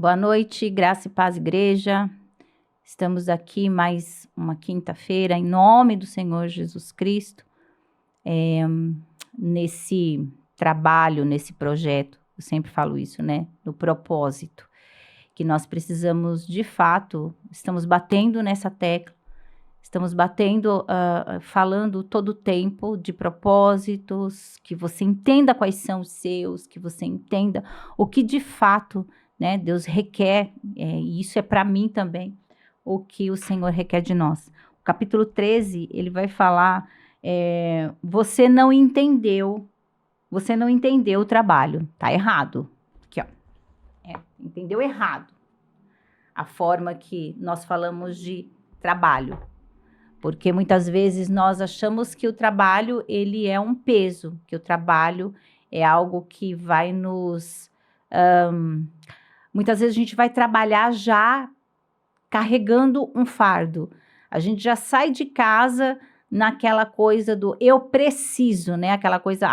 Boa noite, graça e paz, igreja. Estamos aqui mais uma quinta-feira, em nome do Senhor Jesus Cristo, nesse trabalho, nesse projeto. Eu sempre falo isso, né? No propósito, que nós precisamos, de fato, estamos batendo nessa tecla, estamos batendo, falando todo o tempo de propósitos, que você entenda quais são os seus, que você entenda o que de fato, né, Deus requer, e isso é para mim também, o que o Senhor requer de nós. O capítulo 13, ele vai falar, você não entendeu o trabalho, tá errado. Aqui, ó, entendeu errado a forma que nós falamos de trabalho. Porque muitas vezes nós achamos que o trabalho, ele é um peso, que o trabalho é algo que vai nos... muitas vezes a gente vai trabalhar já carregando um fardo. A gente já sai de casa naquela coisa do eu preciso, né? Aquela coisa,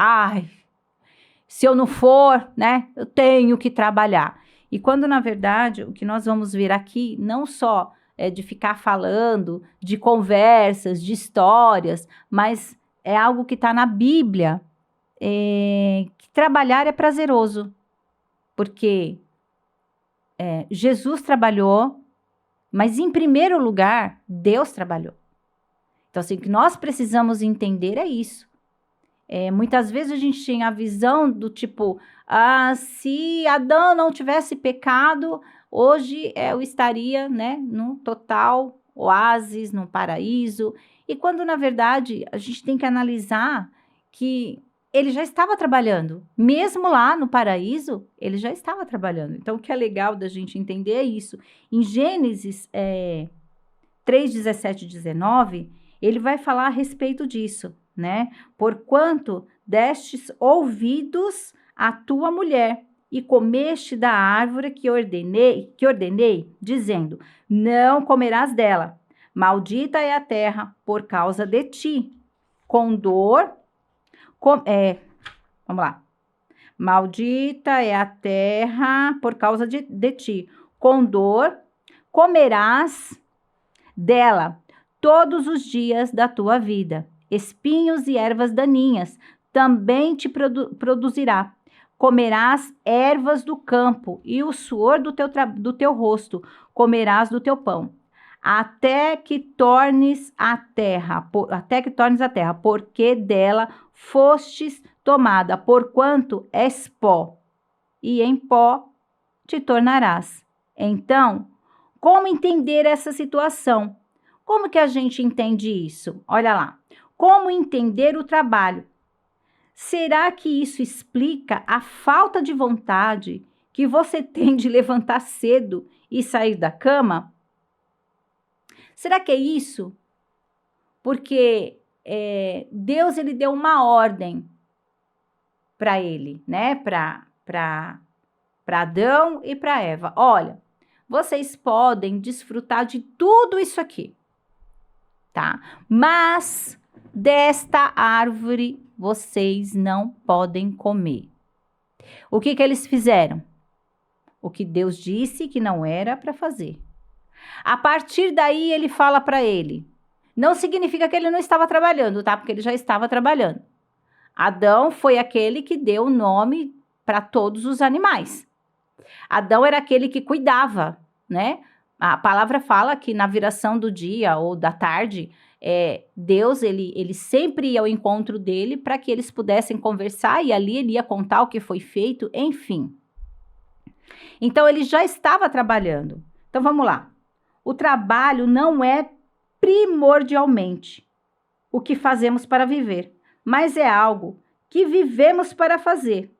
se eu não for, né? Eu tenho que trabalhar. E quando, na verdade, o que nós vamos ver aqui, não só de ficar falando de conversas, de histórias, mas é algo que está na Bíblia, que trabalhar é prazeroso, porque Jesus trabalhou, mas em primeiro lugar, Deus trabalhou. Então, assim, o que nós precisamos entender é isso. Muitas vezes a gente tem a visão do tipo, se Adão não tivesse pecado, hoje eu estaria, né, num total oásis, num paraíso. E quando, na verdade, a gente tem que analisar que ele já estava trabalhando. Mesmo lá no paraíso, ele já estava trabalhando. Então, o que é legal da gente entender é isso. Em Gênesis 3, 17 e 19, ele vai falar a respeito disso, né? Porquanto destes ouvidos à tua mulher e comeste da árvore que ordenei, dizendo, não comerás dela. Maldita é a terra por causa de ti. Com dor, vamos lá. Maldita é a terra por causa de ti. Com dor comerás dela todos os dias da tua vida. Espinhos e ervas daninhas também te produzirá. Comerás ervas do campo e o suor do teu rosto comerás do teu pão. Até que tornes a terra, porque dela fostes tomada, porquanto és pó, e em pó te tornarás. Então, como entender essa situação? Como que a gente entende isso? Olha lá. Como entender o trabalho? Será que isso explica a falta de vontade que você tem de levantar cedo e sair da cama? Será que é isso? Porque Deus, ele deu uma ordem para ele, né? Para Adão e para Eva. Olha, vocês podem desfrutar de tudo isso aqui, tá? Mas desta árvore vocês não podem comer. O que eles fizeram? O que Deus disse que não era para fazer. A partir daí ele fala para ele. Não significa que ele não estava trabalhando, tá? Porque ele já estava trabalhando. Adão foi aquele que deu o nome para todos os animais. Adão era aquele que cuidava, né? A palavra fala que na viração do dia ou da tarde, Deus, ele sempre ia ao encontro dele para que eles pudessem conversar e ali ele ia contar o que foi feito, enfim. Então, ele já estava trabalhando. Então, vamos lá. O trabalho não é primordialmente o que fazemos para viver, mas é algo que vivemos para fazer.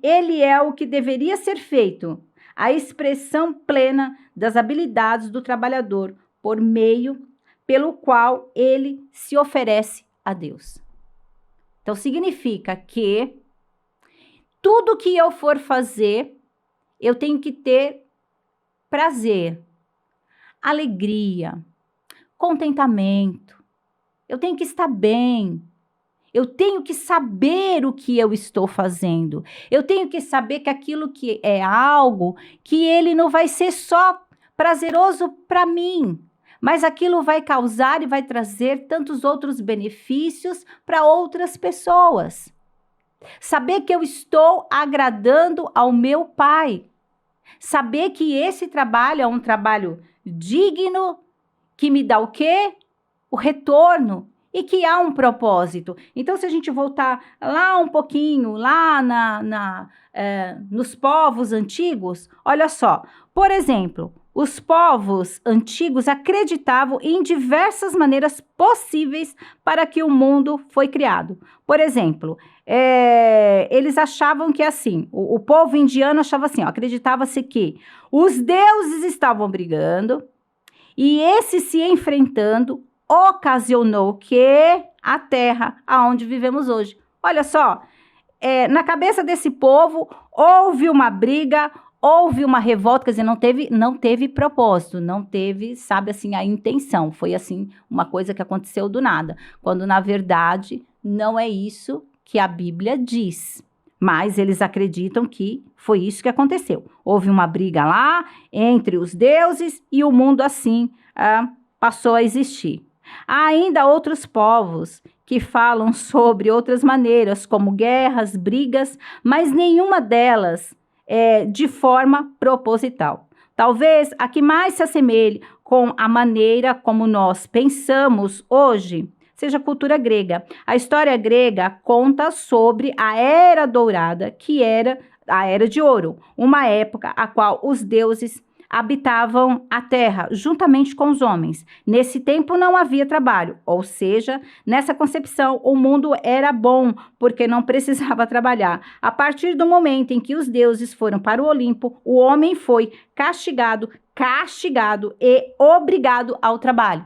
Ele é o que deveria ser feito, a expressão plena das habilidades do trabalhador, por meio pelo qual ele se oferece a Deus. Então, significa que tudo que eu for fazer, eu tenho que ter prazer, alegria, contentamento. Eu tenho que estar bem. Eu tenho que saber o que eu estou fazendo. Eu tenho que saber que aquilo que é algo que ele não vai ser só prazeroso para mim, mas aquilo vai causar e vai trazer tantos outros benefícios para outras pessoas. Saber que eu estou agradando ao meu Pai. Saber que esse trabalho é um trabalho digno, que me dá o quê? O retorno. E que há um propósito. Então, se a gente voltar lá um pouquinho, lá nos povos antigos, olha só. Por exemplo, os povos antigos acreditavam em diversas maneiras possíveis para que o mundo foi criado. Por exemplo, eles achavam que assim, o povo indiano achava assim, acreditava-se que os deuses estavam brigando e esses se enfrentando ocasionou que a terra aonde vivemos hoje. Olha só, na cabeça desse povo houve uma briga, houve uma revolta, quer dizer, não teve propósito, não teve, sabe assim, a intenção. Foi assim, uma coisa que aconteceu do nada, quando na verdade não é isso que a Bíblia diz. Mas eles acreditam que foi isso que aconteceu. Houve uma briga lá entre os deuses e o mundo assim passou a existir. Há ainda outros povos que falam sobre outras maneiras, como guerras, brigas, mas nenhuma delas é de forma proposital. Talvez a que mais se assemelhe com a maneira como nós pensamos hoje seja a cultura grega. A história grega conta sobre a Era Dourada, que era a Era de Ouro, uma época a qual os deuses habitavam a terra juntamente com os homens. Nesse tempo não havia trabalho, ou seja, nessa concepção o mundo era bom porque não precisava trabalhar. A partir do momento em que os deuses foram para o Olimpo, o homem foi castigado e obrigado ao trabalho.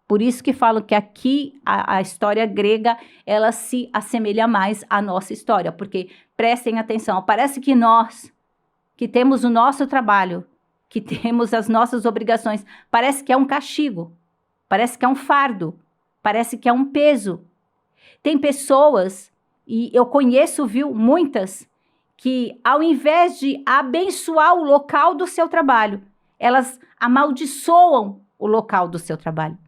Por isso que falo que aqui a história grega, ela se assemelha mais à nossa história, porque prestem atenção, parece que nós, que temos o nosso trabalho, que temos as nossas obrigações, parece que é um castigo, parece que é um fardo, parece que é um peso. Tem pessoas, e eu conheço, muitas, que ao invés de abençoar o local do seu trabalho, elas amaldiçoam o local do seu trabalho.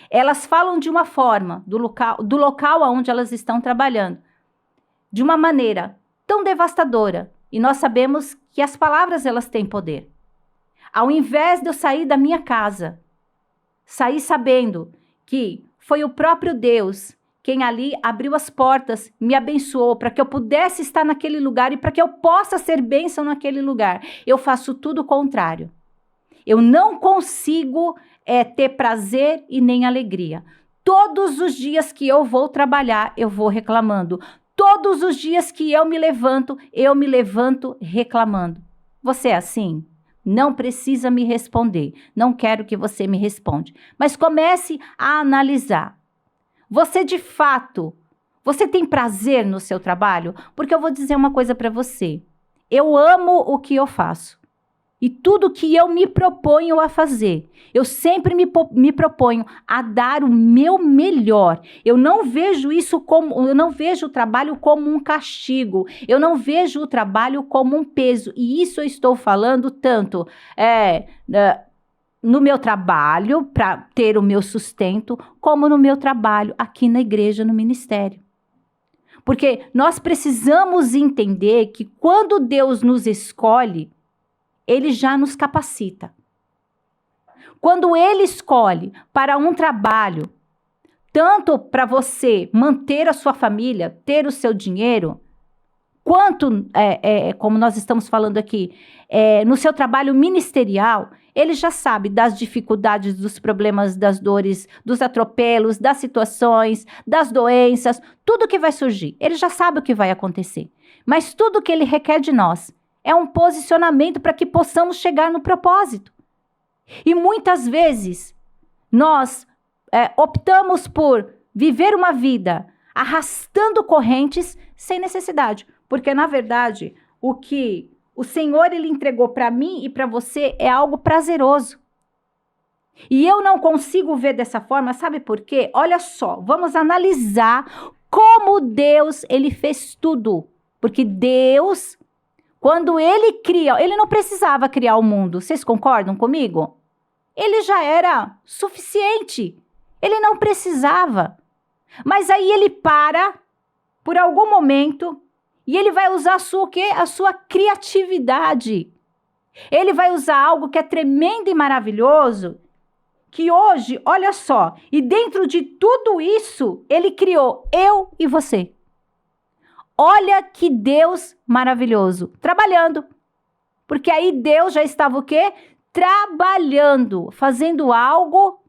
Elas falam de uma forma, do local onde elas estão trabalhando, de uma maneira tão devastadora, e nós sabemos que as palavras elas têm poder. Ao invés de eu sair da minha casa, sair sabendo que foi o próprio Deus quem ali abriu as portas, me abençoou para que eu pudesse estar naquele lugar e para que eu possa ser bênção naquele lugar, eu faço tudo o contrário. Eu não consigo ter prazer e nem alegria. Todos os dias que eu vou trabalhar, eu vou reclamando. Todos os dias que eu me levanto reclamando. Você é assim? Não precisa me responder. Não quero que você me responda. Mas comece a analisar. Você de fato, você tem prazer no seu trabalho? Porque eu vou dizer uma coisa para você. Eu amo o que eu faço. E tudo que eu me proponho a fazer, eu sempre me proponho a dar o meu melhor. Eu não vejo o trabalho como um castigo. Eu não vejo o trabalho como um peso. E isso eu estou falando tanto no meu trabalho, para ter o meu sustento, como no meu trabalho aqui na igreja, no ministério. Porque nós precisamos entender que quando Deus nos escolhe, Ele já nos capacita. Quando Ele escolhe para um trabalho, tanto para você manter a sua família, ter o seu dinheiro, quanto, como nós estamos falando aqui, no seu trabalho ministerial, Ele já sabe das dificuldades, dos problemas, das dores, dos atropelos, das situações, das doenças, tudo que vai surgir. Ele já sabe o que vai acontecer. Mas tudo que Ele requer de nós é um posicionamento para que possamos chegar no propósito. E muitas vezes nós optamos por viver uma vida arrastando correntes sem necessidade. Porque, na verdade, o que o Senhor Ele entregou para mim e para você é algo prazeroso. E eu não consigo ver dessa forma, sabe por quê? Olha só, vamos analisar como Deus, ele fez tudo. Porque Deus, quando ele cria, ele não precisava criar o mundo. Vocês concordam comigo? Ele já era suficiente. Ele não precisava. Mas aí ele para por algum momento e ele vai usar a sua criatividade. Ele vai usar algo que é tremendo e maravilhoso, que hoje, olha só, e dentro de tudo isso, ele criou eu e você. Olha que Deus maravilhoso, trabalhando. Porque aí Deus já estava o quê? Trabalhando, fazendo algo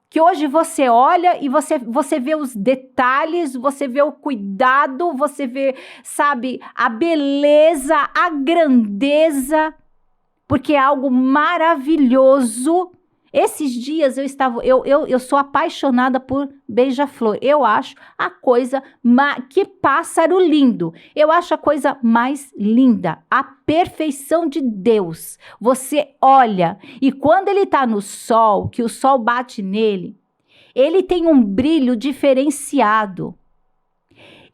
que hoje você olha e você vê os detalhes, você vê o cuidado, você vê, sabe, a beleza, a grandeza, porque é algo maravilhoso. Esses dias eu sou apaixonada por beija-flor. Eu acho a coisa, que pássaro lindo. Eu acho a coisa mais linda, a perfeição de Deus. Você olha e quando ele está no sol, que o sol bate nele, ele tem um brilho diferenciado.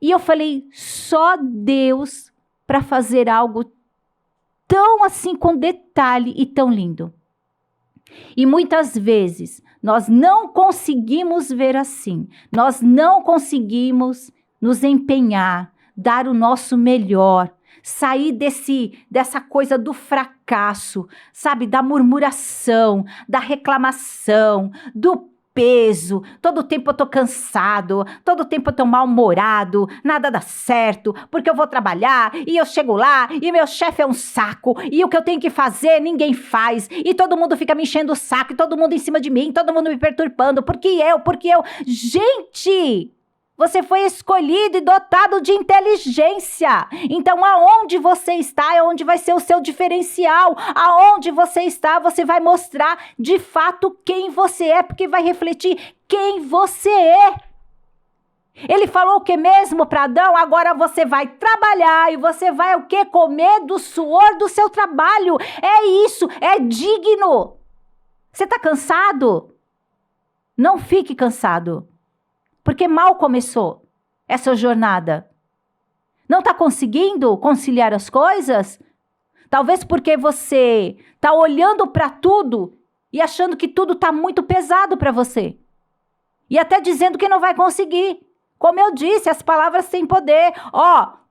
E eu falei, só Deus para fazer algo tão assim com detalhe e tão lindo. E muitas vezes nós não conseguimos ver assim, nós não conseguimos nos empenhar, dar o nosso melhor, sair dessa coisa do fracasso, sabe, da murmuração, da reclamação, do peso, todo tempo eu tô cansado, todo tempo eu tô mal-humorado, nada dá certo, porque eu vou trabalhar e eu chego lá e meu chefe é um saco e o que eu tenho que fazer ninguém faz e todo mundo fica me enchendo o saco e todo mundo em cima de mim, todo mundo me perturbando, porque eu, gente, você foi escolhido e dotado de inteligência. Então, aonde você está é onde vai ser o seu diferencial. Aonde você está, você vai mostrar de fato quem você é, porque vai refletir quem você é. Ele falou o que mesmo para Adão? Agora você vai trabalhar e você vai o quê? Comer do suor do seu trabalho. É isso, é digno. Você está cansado? Não fique cansado. Porque mal começou essa jornada. Não está conseguindo conciliar as coisas? Talvez porque você está olhando para tudo e achando que tudo está muito pesado para você. E até dizendo que não vai conseguir. Como eu disse, as palavras têm poder.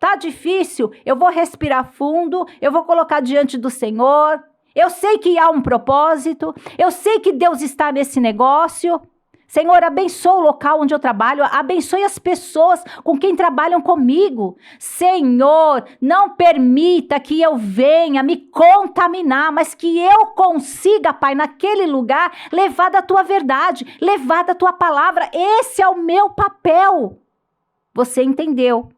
Tá difícil, eu vou respirar fundo, eu vou colocar diante do Senhor. Eu sei que há um propósito, eu sei que Deus está nesse negócio. Senhor, abençoa o local onde eu trabalho, abençoe as pessoas com quem trabalham comigo. Senhor, não permita que eu venha me contaminar, mas que eu consiga, Pai, naquele lugar, levar da tua verdade, levar da tua palavra. Esse é o meu papel. Você entendeu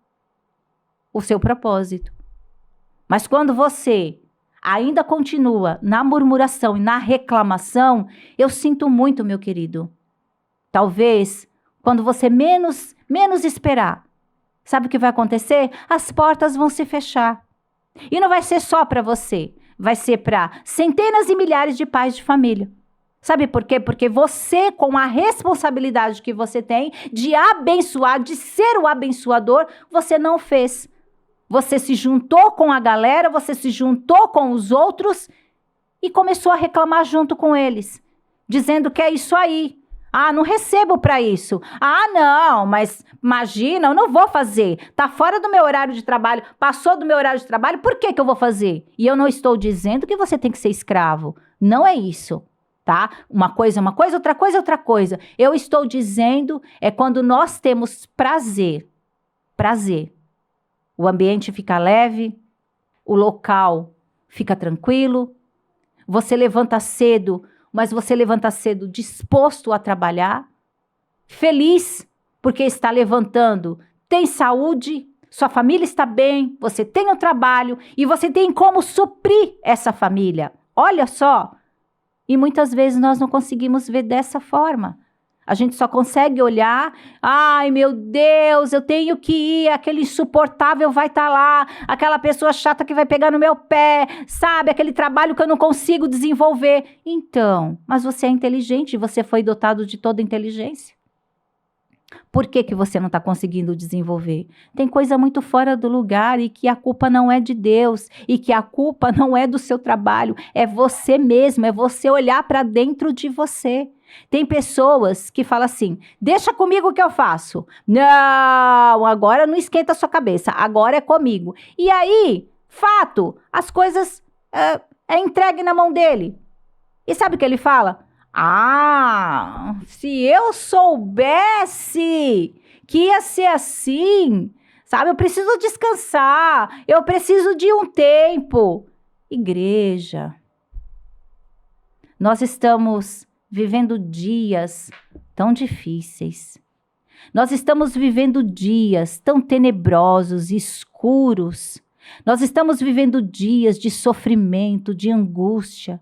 o seu propósito. Mas quando você ainda continua na murmuração e na reclamação, eu sinto muito, meu querido. Talvez, quando você menos esperar, sabe o que vai acontecer? As portas vão se fechar. E não vai ser só para você, vai ser para centenas e milhares de pais de família. Sabe por quê? Porque você, com a responsabilidade que você tem de abençoar, de ser o abençoador, você não fez. Você se juntou com a galera, você se juntou com os outros e começou a reclamar junto com eles, dizendo que é isso aí. Não recebo para isso. Não, mas imagina, eu não vou fazer. Tá fora do meu horário de trabalho, passou do meu horário de trabalho, por que eu vou fazer? E eu não estou dizendo que você tem que ser escravo. Não é isso, tá? Uma coisa, outra coisa, outra coisa. Eu estou dizendo quando nós temos prazer. O ambiente fica leve, o local fica tranquilo, você levanta cedo, mas você levanta cedo disposto a trabalhar, feliz porque está levantando, tem saúde, sua família está bem, você tem um trabalho e você tem como suprir essa família. Olha só, e muitas vezes nós não conseguimos ver dessa forma. A gente só consegue olhar, ai meu Deus, eu tenho que ir, aquele insuportável vai estar lá, aquela pessoa chata que vai pegar no meu pé, sabe, aquele trabalho que eu não consigo desenvolver. Então, mas você é inteligente, você foi dotado de toda inteligência. Por que que você não está conseguindo desenvolver? Tem coisa muito fora do lugar e que a culpa não é de Deus e que a culpa não é do seu trabalho, é você mesmo, é você olhar para dentro de você. Tem pessoas que falam assim, deixa comigo que eu faço. Não, agora não esquenta a sua cabeça, agora é comigo. E aí, fato, as coisas é entregue na mão dele. E sabe o que ele fala? Ah, se eu soubesse que ia ser assim, sabe? Eu preciso descansar, eu preciso de um tempo. Igreja, nós estamos vivendo dias tão difíceis. Nós estamos vivendo dias tão tenebrosos e escuros. Nós estamos vivendo dias de sofrimento, de angústia,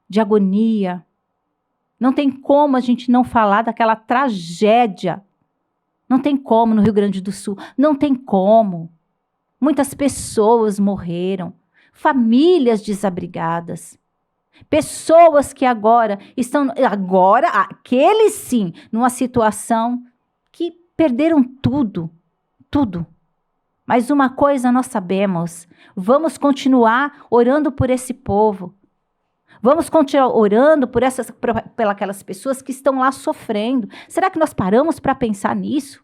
de agonia. Não tem como a gente não falar daquela tragédia. Não tem como no Rio Grande do Sul. Não tem como. Muitas pessoas morreram. Famílias desabrigadas. Pessoas que agora estão... Agora, aqueles sim, numa situação que perderam tudo. Tudo. Mas uma coisa nós sabemos. Vamos continuar orando por esse povo. Vamos continuar orando por aquelas pessoas que estão lá sofrendo. Será que nós paramos para pensar nisso?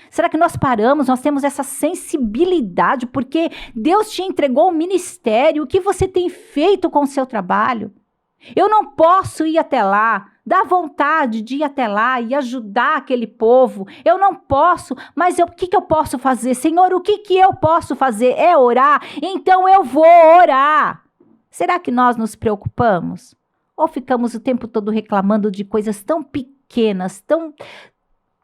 Será que nós paramos, nós temos essa sensibilidade, porque Deus te entregou um ministério, o que você tem feito com o seu trabalho? Eu não posso ir até lá, dá vontade de ir até lá e ajudar aquele povo. Eu não posso, mas o que eu posso fazer? Senhor, o que eu posso fazer? É orar? Então eu vou orar. Será que nós nos preocupamos? Ou ficamos o tempo todo reclamando de coisas tão pequenas,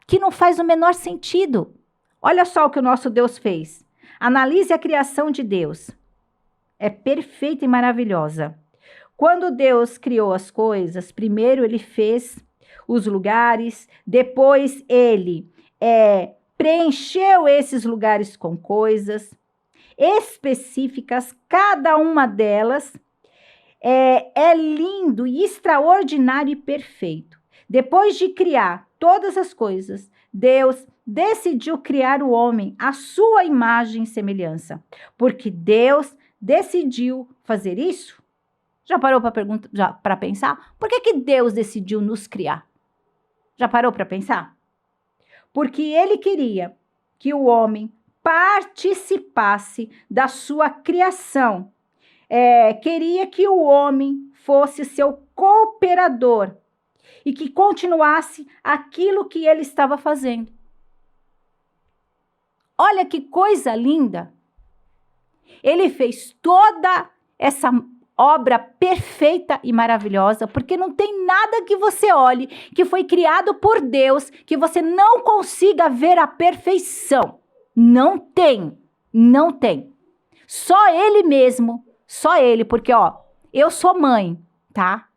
que não faz o menor sentido? Olha só o que o nosso Deus fez. Analise a criação de Deus. É perfeita e maravilhosa. Quando Deus criou as coisas, primeiro ele fez os lugares, depois ele preencheu esses lugares com coisas específicas, cada uma delas é lindo e extraordinário e perfeito. Depois de criar todas as coisas, Deus decidiu criar o homem à sua imagem e semelhança, porque Deus decidiu fazer isso. Já parou para pensar? Por que Deus decidiu nos criar? Já parou para pensar? Porque ele queria que o homem participasse da sua criação. Queria que o homem fosse seu cooperador e que continuasse aquilo que ele estava fazendo. Olha que coisa linda! Ele fez toda essa obra perfeita e maravilhosa, porque não tem nada que você olhe que foi criado por Deus que você não consiga ver a perfeição. Não tem, não tem. Só ele mesmo, só ele, porque eu sou mãe, tá?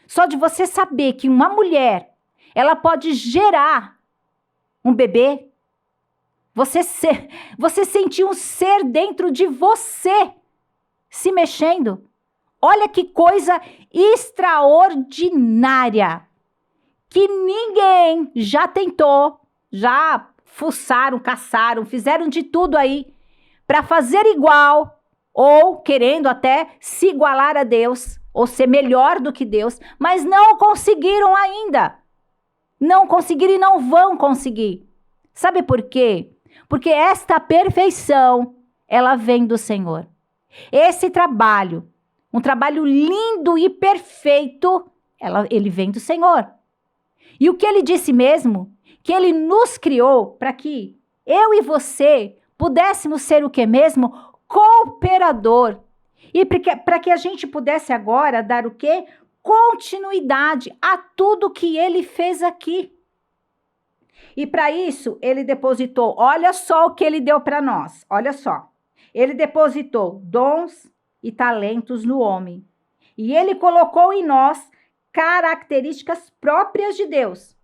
Só de você saber que uma mulher, ela pode gerar um bebê, você sentir um ser dentro de você se mexendo. Olha que coisa extraordinária, que ninguém já tentou, já fuçaram, caçaram, fizeram de tudo aí para fazer igual ou querendo até se igualar a Deus ou ser melhor do que Deus, mas não conseguiram ainda. Não conseguiram e não vão conseguir. Sabe por quê? Porque esta perfeição, ela vem do Senhor. Esse trabalho, um trabalho lindo e perfeito, ele vem do Senhor. E o que ele disse mesmo? Que ele nos criou para que eu e você pudéssemos ser o que mesmo? Cooperador. E para que a gente pudesse agora dar o quê? Continuidade a tudo que ele fez aqui. E para isso, ele depositou, olha só o que ele deu para nós, olha só. Ele depositou dons e talentos no homem. E ele colocou em nós características próprias de Deus.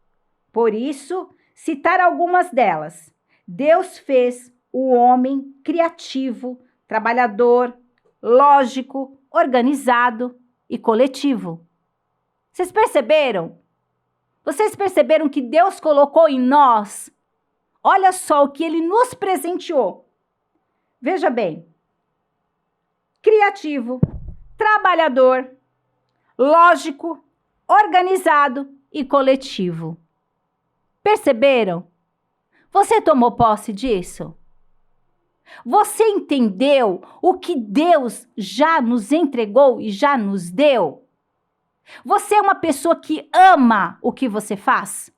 Por isso, citar algumas delas. Deus fez o homem criativo, trabalhador, lógico, organizado e coletivo. Vocês perceberam? Vocês perceberam que Deus colocou em nós? Olha só o que Ele nos presenteou. Veja bem. Criativo, trabalhador, lógico, organizado e coletivo. Perceberam? Você tomou posse disso? Você entendeu o que Deus já nos entregou e já nos deu? Você é uma pessoa que ama o que você faz?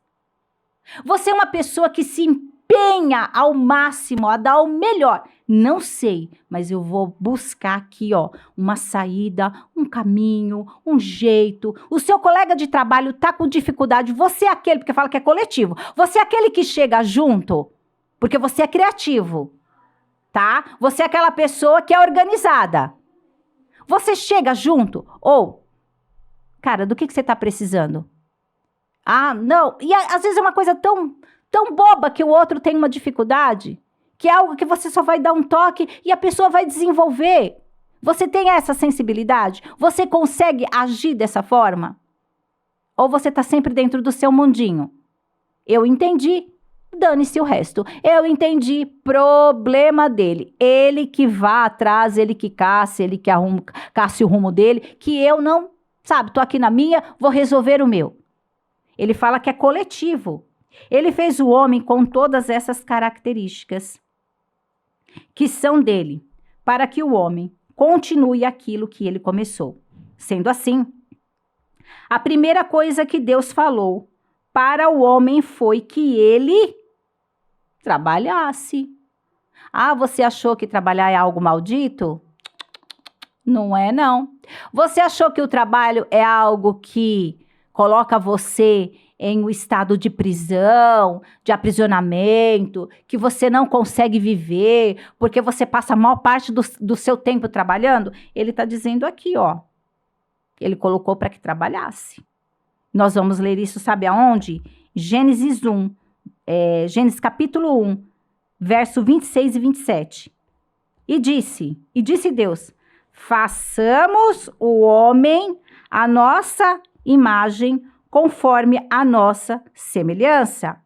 Você é uma pessoa que se empenha ao máximo a dar o melhor? Não sei, mas eu vou buscar aqui, uma saída, um caminho, um jeito. O seu colega de trabalho está com dificuldade, você é aquele, porque fala que é coletivo, você é aquele que chega junto, porque você é criativo, tá? Você é aquela pessoa que é organizada. Você chega junto, cara, do que você está precisando? Ah, não, e às vezes é uma coisa tão boba que o outro tem uma dificuldade, que é algo que você só vai dar um toque e a pessoa vai desenvolver. Você tem essa sensibilidade? Você consegue agir dessa forma? Ou você está sempre dentro do seu mundinho? Eu entendi, dane-se o resto. Eu entendi, problema dele. Ele que vá atrás, ele que caça, ele que caça o rumo dele, que eu não, tô aqui na minha, vou resolver o meu. Ele fala que é coletivo. Ele fez o homem com todas essas características que são dele, para que o homem continue aquilo que ele começou. Sendo assim, a primeira coisa que Deus falou para o homem foi que ele trabalhasse. Ah, você achou que trabalhar é algo maldito? Não é, não. Você achou que o trabalho é algo que coloca você em um estado de prisão, de aprisionamento, que você não consegue viver, porque você passa a maior parte do seu tempo trabalhando? Ele está dizendo aqui, ele colocou para que trabalhasse. Nós vamos ler isso, sabe aonde? Gênesis capítulo 1, verso 26 e 27. E disse Deus, façamos o homem a nossa imagem, conforme a nossa semelhança,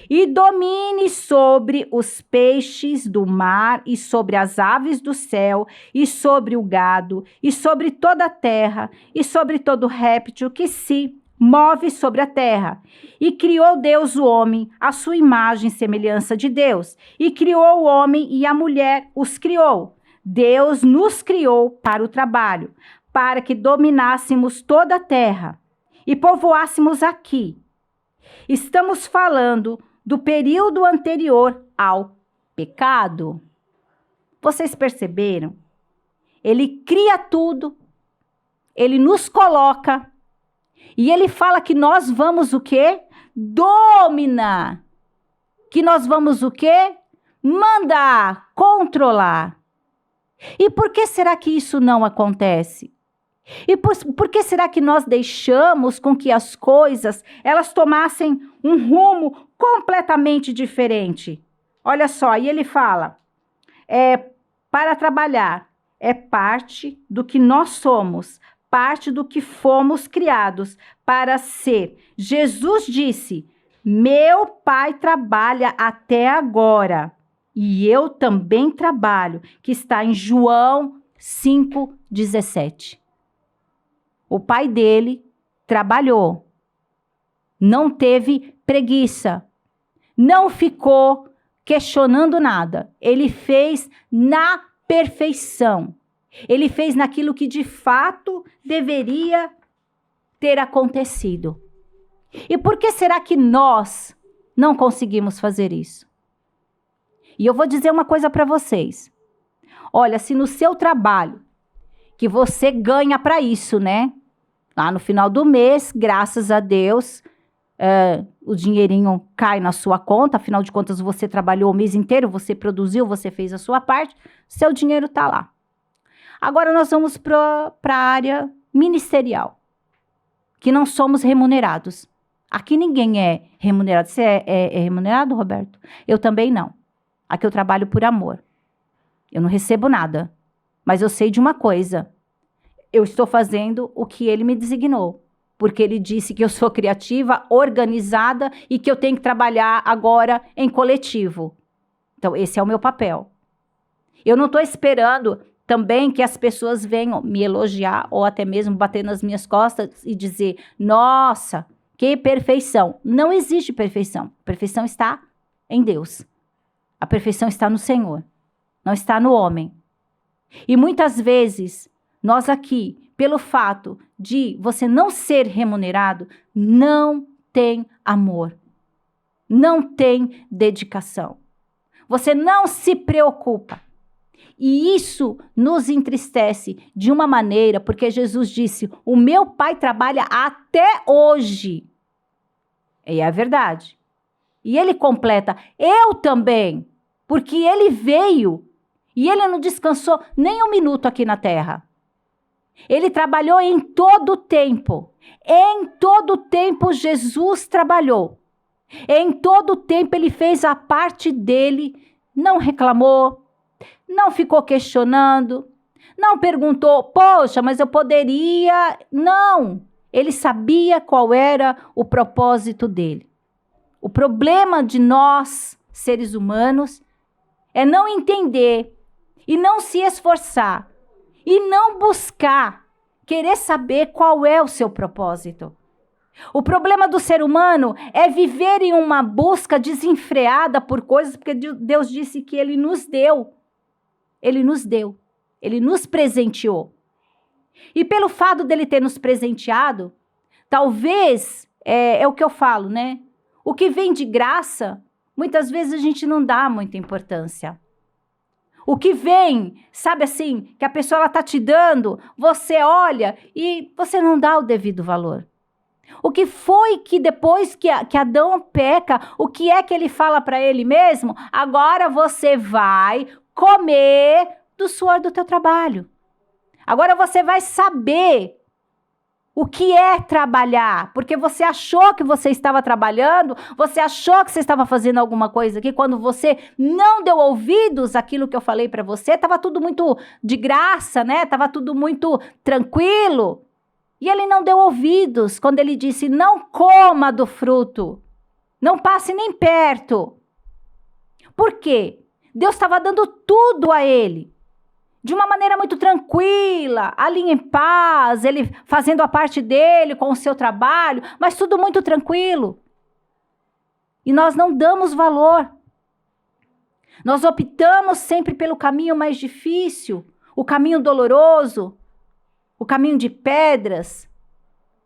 e domine sobre os peixes do mar, e sobre as aves do céu, e sobre o gado, e sobre toda a terra, e sobre todo réptil que se move sobre a terra. E criou Deus o homem, à sua imagem e semelhança de Deus, e criou o homem e a mulher os criou. Deus nos criou para o trabalho, para que dominássemos toda a terra e povoássemos aqui. Estamos falando do período anterior ao pecado. Vocês perceberam? Ele cria tudo, ele nos coloca e ele fala que nós vamos o quê? Dominar. Que nós vamos o quê? Mandar, controlar. E por que será que isso não acontece? E por que será que nós deixamos com que as coisas, elas tomassem um rumo completamente diferente? Olha só, e ele fala, para trabalhar, é parte do que nós somos, parte do que fomos criados para ser. Jesus disse, meu Pai trabalha até agora, e eu também trabalho, que está em João 5,17. O pai dele trabalhou, não teve preguiça, não ficou questionando nada. Ele fez na perfeição. Ele fez naquilo que de fato deveria ter acontecido. E por que será que nós não conseguimos fazer isso? E eu vou dizer uma coisa para vocês. Olha, se no seu trabalho, que você ganha para isso, né? Lá no final do mês, graças a Deus, o dinheirinho cai na sua conta, afinal de contas você trabalhou o mês inteiro, você produziu, você fez a sua parte, seu dinheiro está lá. Agora nós vamos para a área ministerial, que não somos remunerados. Aqui ninguém é remunerado. Você é remunerado, Roberto? Eu também não. Aqui eu trabalho por amor. Eu não recebo nada. Mas eu sei de uma coisa. Eu estou fazendo o que ele me designou. Porque ele disse que eu sou criativa, organizada e que eu tenho que trabalhar agora em coletivo. Então, esse é o meu papel. Eu não estou esperando também que as pessoas venham me elogiar ou até mesmo bater nas minhas costas e dizer, nossa, que perfeição. Não existe perfeição. A perfeição está em Deus. A perfeição está no Senhor. Não está no homem. E muitas vezes, nós aqui, pelo fato de você não ser remunerado, não tem amor. Não tem dedicação. Você não se preocupa. E isso nos entristece de uma maneira, porque Jesus disse, o meu Pai trabalha até hoje. E é a verdade. E ele completa, eu também, porque ele veio e ele não descansou nem um minuto aqui na terra. Ele trabalhou em todo o tempo. Em todo o tempo Jesus trabalhou. Em todo o tempo ele fez a parte dele, não reclamou, não ficou questionando, não perguntou, poxa, mas eu poderia... Não, ele sabia qual era o propósito dele. O problema de nós, seres humanos, é não entender e não se esforçar e não buscar, querer saber qual é o seu propósito. O problema do ser humano é viver em uma busca desenfreada por coisas, porque Deus disse que ele nos deu. Ele nos deu. Ele nos presenteou. E pelo fato dele ter nos presenteado, talvez, é o que eu falo, né? O que vem de graça, muitas vezes a gente não dá muita importância. O que vem, sabe assim, que a pessoa ela tá te dando, você olha e você não dá o devido valor. O que foi que depois que Adão peca, o que é que ele fala para ele mesmo? Agora você vai comer do suor do teu trabalho. Agora você vai saber o que é trabalhar, porque você achou que você estava trabalhando, você achou que você estava fazendo alguma coisa aqui, quando você não deu ouvidos àquilo que eu falei para você, estava tudo muito de graça, né? Estava tudo muito tranquilo. E ele não deu ouvidos quando ele disse, não coma do fruto, não passe nem perto. Por quê? Deus estava dando tudo a ele. De uma maneira muito tranquila, ali em paz, ele fazendo a parte dele com o seu trabalho, mas tudo muito tranquilo. E nós não damos valor. Nós optamos sempre pelo caminho mais difícil, o caminho doloroso, o caminho de pedras.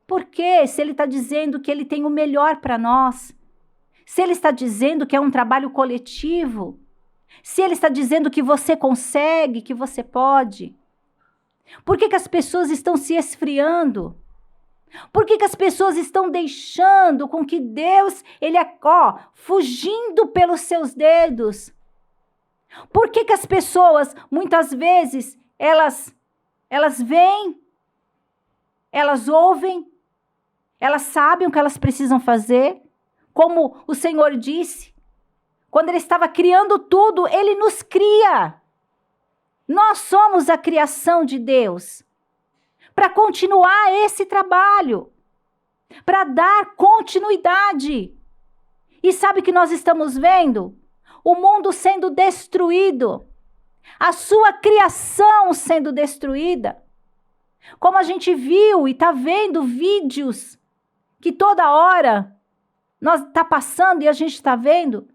Por quê? Se ele está dizendo que ele tem o melhor para nós, se ele está dizendo que é um trabalho coletivo, se ele está dizendo que você consegue, que você pode. Por que as pessoas estão se esfriando? Por que as pessoas estão deixando com que Deus, fugindo pelos seus dedos? Por que as pessoas, muitas vezes, elas vêm, elas ouvem, elas sabem o que elas precisam fazer, como o Senhor disse, quando ele estava criando tudo, ele nos cria. Nós somos a criação de Deus. Para continuar esse trabalho. Para dar continuidade. E sabe o que nós estamos vendo? O mundo sendo destruído. A sua criação sendo destruída. Como a gente viu e está vendo vídeos que toda hora nós está passando e a gente está vendo.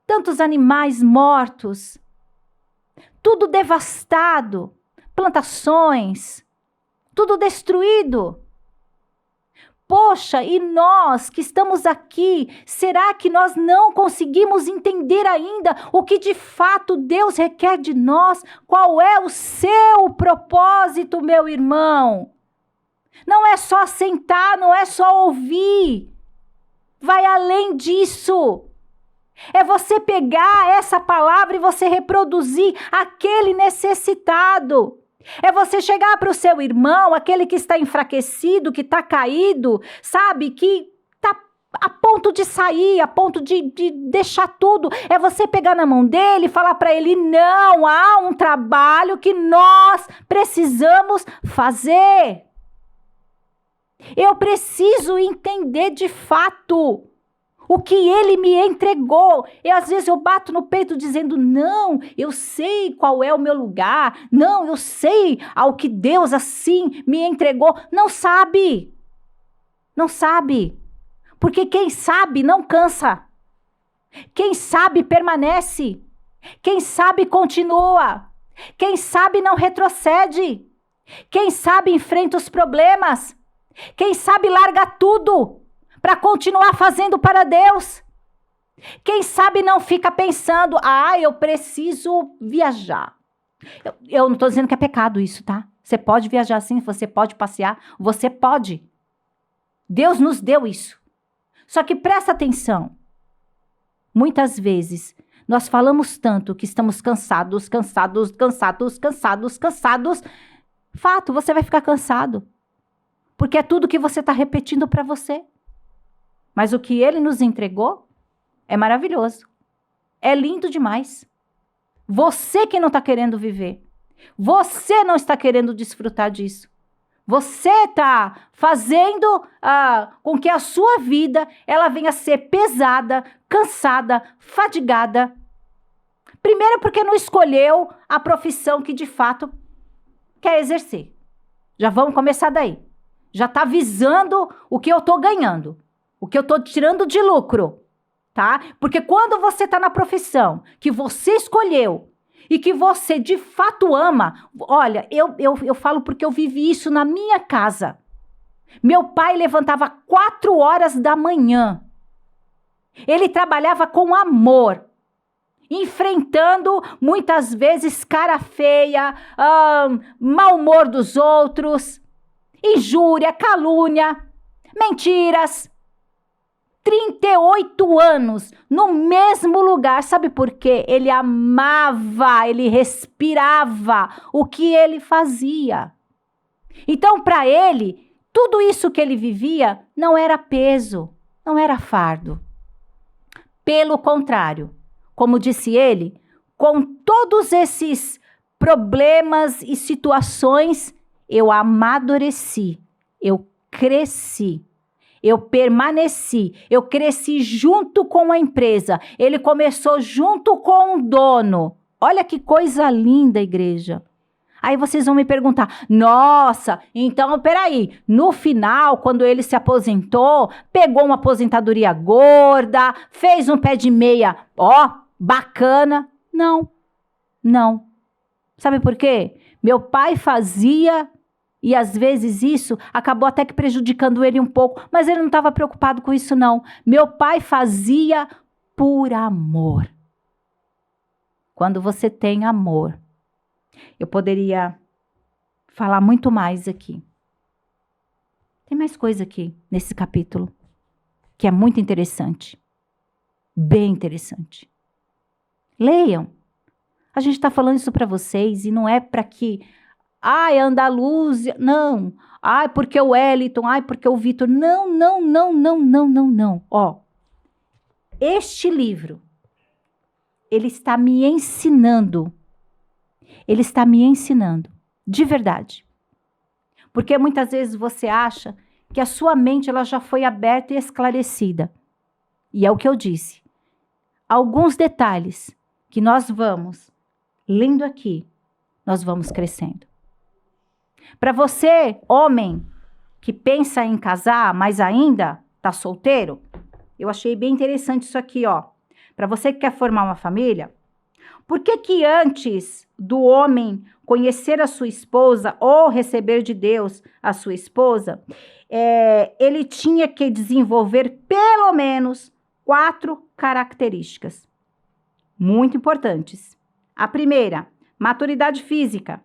Tantos animais mortos, tudo devastado, plantações, tudo destruído. Poxa, e nós que estamos aqui, será que nós não conseguimos entender ainda o que de fato Deus requer de nós? Qual é o seu propósito, meu irmão? Não é só sentar, não é só ouvir. Vai além disso. É você pegar essa palavra e você reproduzir aquele necessitado. É você chegar para o seu irmão, aquele que está enfraquecido, que está caído, sabe? Que está a ponto de sair, a ponto de deixar tudo. É você pegar na mão dele e falar para ele, não, há um trabalho que nós precisamos fazer. Eu preciso entender de fato o que ele me entregou. E às vezes eu bato no peito dizendo, não, eu sei qual é o meu lugar. Não, eu sei ao que Deus assim me entregou. Não sabe. Não sabe. Porque quem sabe não cansa. Quem sabe permanece. Quem sabe continua. Quem sabe não retrocede. Quem sabe enfrenta os problemas. Quem sabe larga tudo para continuar fazendo para Deus. Quem sabe não fica pensando, eu preciso viajar. Eu não estou dizendo que é pecado isso, tá? Você pode viajar sim, você pode passear, você pode. Deus nos deu isso. Só que presta atenção. Muitas vezes nós falamos tanto que estamos cansados. Fato, você vai ficar cansado. Porque é tudo que você está repetindo para você. Mas o que ele nos entregou é maravilhoso. É lindo demais. Você que não está querendo viver. Você não está querendo desfrutar disso. Você está fazendo com que a sua vida ela venha a ser pesada, cansada, fadigada. Primeiro porque não escolheu a profissão que de fato quer exercer. Já vamos começar daí. Já está visando o que eu estou ganhando, o que eu estou tirando de lucro, tá? Porque quando você está na profissão que você escolheu e que você de fato ama, olha, eu falo porque eu vivi isso na minha casa. Meu pai levantava 4 horas da manhã. Ele trabalhava com amor, enfrentando muitas vezes cara feia, mau humor dos outros, injúria, calúnia, mentiras. 38 anos no mesmo lugar. Sabe por quê? Ele amava, ele respirava o que ele fazia. Então, para ele, tudo isso que ele vivia não era peso, não era fardo. Pelo contrário, como disse ele, com todos esses problemas e situações, eu amadureci, eu cresci, eu permaneci, eu cresci junto com a empresa. Ele começou junto com o dono. Olha que coisa linda, igreja. Aí vocês vão me perguntar, nossa, então peraí, no final, quando ele se aposentou, pegou uma aposentadoria gorda, fez um pé de meia, bacana. Não. Sabe por quê? Meu pai fazia e às vezes isso acabou até que prejudicando ele um pouco, mas ele não estava preocupado com isso não. Meu pai fazia por amor. Quando você tem amor, eu poderia falar muito mais aqui. Tem mais coisa aqui nesse capítulo que é muito interessante, bem interessante. Leiam. A gente está falando isso para vocês e não é para que Andaluzia, não. Porque o Wellington, porque o Vitor. Não. Este livro, ele está me ensinando. Ele está me ensinando, de verdade. Porque muitas vezes você acha que a sua mente ela já foi aberta e esclarecida. E é o que eu disse. Alguns detalhes que nós vamos lendo aqui, nós vamos crescendo. Para você, homem, que pensa em casar, mas ainda está solteiro, eu achei bem interessante isso aqui, Para você que quer formar uma família, por que antes do homem conhecer a sua esposa ou receber de Deus a sua esposa, ele tinha que desenvolver pelo menos 4 características muito importantes. A primeira, maturidade física.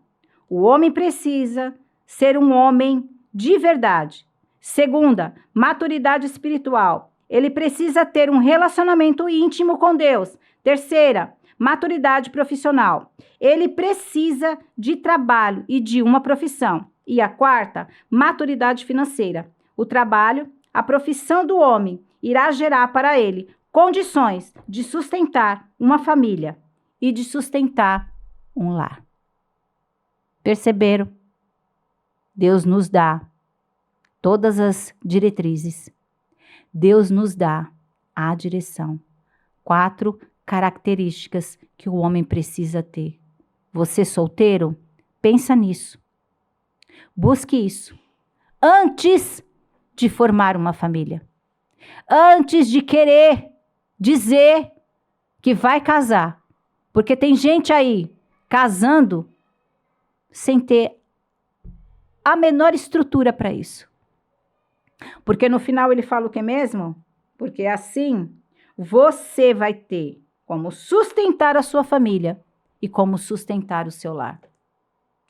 O homem precisa ser um homem de verdade. Segunda, maturidade espiritual. Ele precisa ter um relacionamento íntimo com Deus. Terceira, maturidade profissional. Ele precisa de trabalho e de uma profissão. E a quarta, maturidade financeira. O trabalho, a profissão do homem irá gerar para ele condições de sustentar uma família e de sustentar um lar. Perceberam? Deus nos dá todas as diretrizes. Deus nos dá a direção. 4 características que o homem precisa ter. Você solteiro? Pensa nisso. Busque isso. Antes de formar uma família. Antes de querer dizer que vai casar. Porque tem gente aí casando sem ter a menor estrutura para isso. Porque no final ele fala o que mesmo? Porque assim você vai ter como sustentar a sua família e como sustentar o seu lar.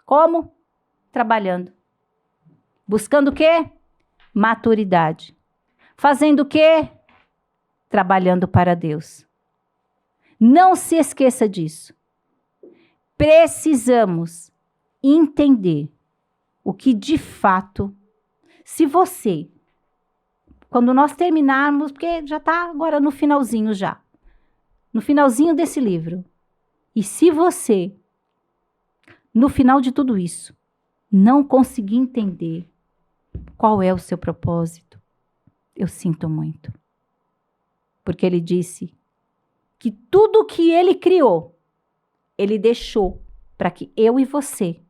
Como? Trabalhando. Buscando o quê? Maturidade. Fazendo o quê? Trabalhando para Deus. Não se esqueça disso. Precisamos entender o que de fato, se você, quando nós terminarmos, porque já está agora no finalzinho já, no finalzinho desse livro, e se você, no final de tudo isso, não conseguir entender qual é o seu propósito, eu sinto muito. Porque ele disse que tudo que ele criou, ele deixou para que eu e você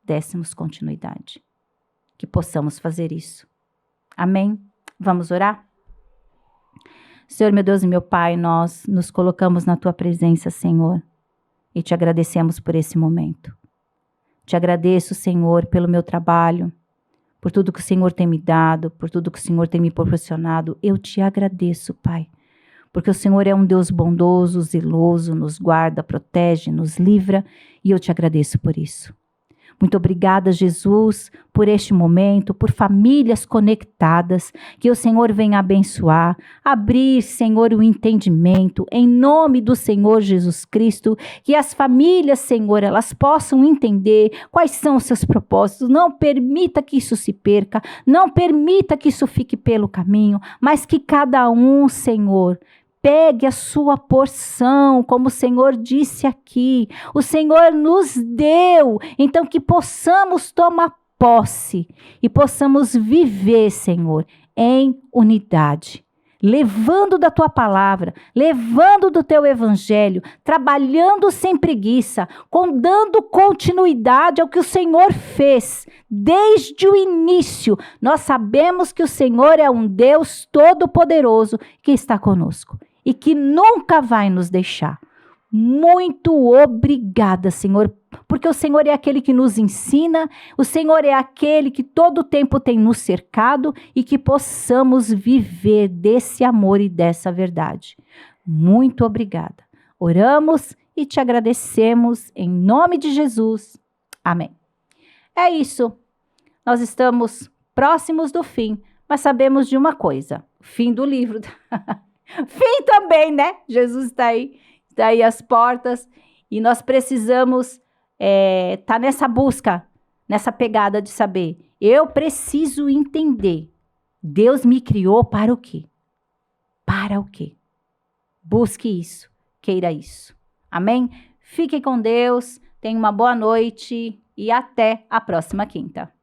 dessemos continuidade. Que possamos fazer isso. Amém? Vamos orar? Senhor, meu Deus e meu Pai, nós nos colocamos na Tua presença, Senhor, e Te agradecemos por esse momento. Te agradeço, Senhor, pelo meu trabalho, por tudo que o Senhor tem me dado, por tudo que o Senhor tem me proporcionado. Eu Te agradeço, Pai, porque o Senhor é um Deus bondoso, zeloso, nos guarda, protege, nos livra, e eu Te agradeço por isso. Muito obrigada, Jesus, por este momento, por famílias conectadas, que o Senhor venha abençoar, abrir, Senhor, o entendimento, em nome do Senhor Jesus Cristo, que as famílias, Senhor, elas possam entender quais são os seus propósitos. Não permita que isso se perca, não permita que isso fique pelo caminho, mas que cada um, Senhor, pegue a sua porção, como o Senhor disse aqui. O Senhor nos deu, então que possamos tomar posse e possamos viver, Senhor, em unidade. Levando da Tua palavra, levando do Teu evangelho, trabalhando sem preguiça, dando continuidade ao que o Senhor fez desde o início. Nós sabemos que o Senhor é um Deus todo-poderoso que está conosco e que nunca vai nos deixar. Muito obrigada, Senhor, porque o Senhor é aquele que nos ensina, o Senhor é aquele que todo o tempo tem nos cercado e que possamos viver desse amor e dessa verdade. Muito obrigada. Oramos e te agradecemos em nome de Jesus. Amém. É isso. Nós estamos próximos do fim, mas sabemos de uma coisa, fim do livro. Fim também, né? Jesus está aí às portas e nós precisamos tá nessa busca, nessa pegada de saber. Eu preciso entender. Deus me criou para o quê? Para o quê? Busque isso, queira isso. Amém? Fique com Deus, tenha uma boa noite e até a próxima quinta.